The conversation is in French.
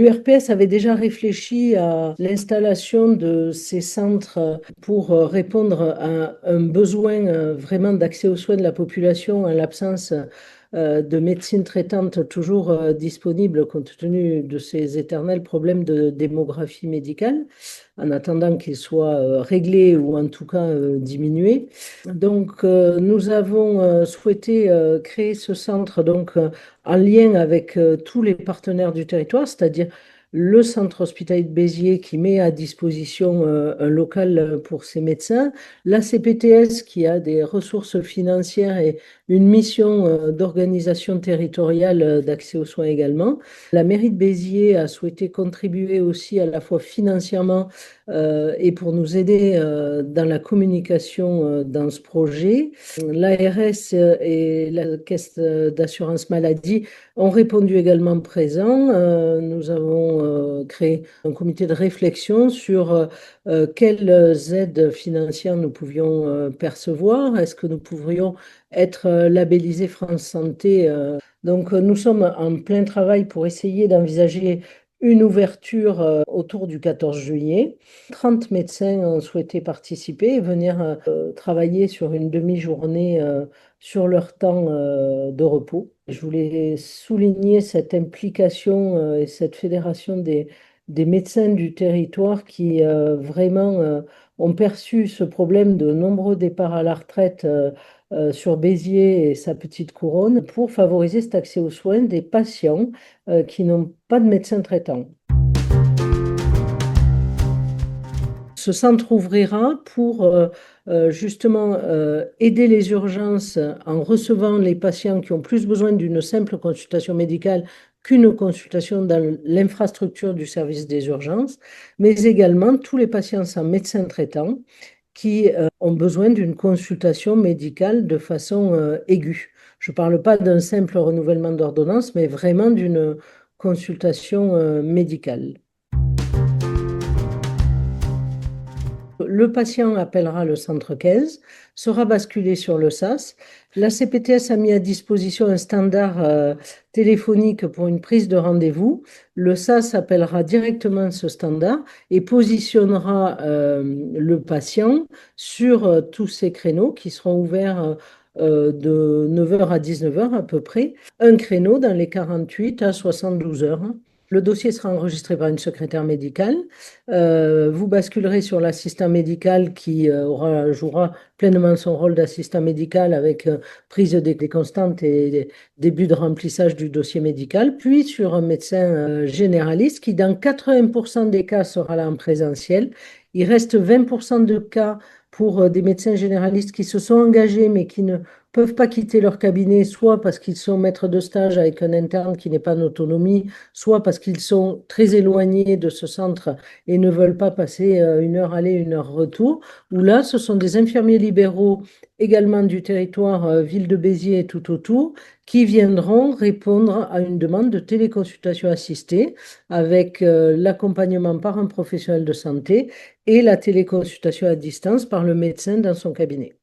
L'URPS avait déjà réfléchi à l'installation de ces centres pour répondre à un besoin vraiment d'accès aux soins de la population en l'absence de médecine traitante toujours disponible compte tenu de ces éternels problèmes de démographie médicale, en attendant qu'ils soient réglés ou en tout cas diminués. Donc, nous avons souhaité créer ce centre en lien avec tous les partenaires du territoire, c'est-à-dire le centre hospitalier de Béziers qui met à disposition un local pour ses médecins, la CPTS qui a des ressources financières et une mission d'organisation territoriale d'accès aux soins également. La mairie de Béziers a souhaité contribuer aussi à la fois financièrement et pour nous aider dans la communication dans ce projet. L'ARS et la Caisse d'assurance maladie ont répondu également présents. Nous avons créé un comité de réflexion sur quelles aides financières nous pouvions percevoir. Est-ce que nous pourrions être labellisés France Santé? Donc, nous sommes en plein travail pour essayer d'envisager une ouverture autour du 14 juillet. 30 médecins ont souhaité participer et venir travailler sur une demi-journée sur leur temps de repos. Je voulais souligner cette implication et cette fédération des médecins du territoire qui vraiment ont perçu ce problème de nombreux départs à la retraite sur Béziers et sa petite couronne pour favoriser cet accès aux soins des patients qui n'ont pas de médecin traitant. Ce centre ouvrira pour justement aider les urgences en recevant les patients qui ont plus besoin d'une simple consultation médicale qu'une consultation dans l'infrastructure du service des urgences, mais également tous les patients sans médecin traitant qui ont besoin d'une consultation médicale de façon aiguë. Je ne parle pas d'un simple renouvellement d'ordonnance, mais vraiment d'une consultation médicale. Le patient appellera le centre 15, sera basculé sur le SAS. La CPTS a mis à disposition un standard téléphonique pour une prise de rendez-vous. Le SAS appellera directement ce standard et positionnera le patient sur tous ces créneaux qui seront ouverts de 9h à 19h à peu près, un créneau dans les 48 à 72 heures. Le dossier sera enregistré par une secrétaire médicale. Vous basculerez sur l'assistant médical qui jouera pleinement son rôle d'assistant médical avec prise des clés constantes et début de remplissage du dossier médical, puis sur un médecin généraliste qui, dans 80% des cas, sera là en présentiel. Il reste 20% de cas pour des médecins généralistes qui se sont engagés mais qui ne peuvent pas quitter leur cabinet, soit parce qu'ils sont maîtres de stage avec un interne qui n'est pas en autonomie, soit parce qu'ils sont très éloignés de ce centre et ne veulent pas passer une heure aller, une heure retour. Ou là, ce sont des infirmiers libéraux également du territoire ville de Béziers et tout autour qui viendront répondre à une demande de téléconsultation assistée avec l'accompagnement par un professionnel de santé et la téléconsultation à distance par le médecin dans son cabinet.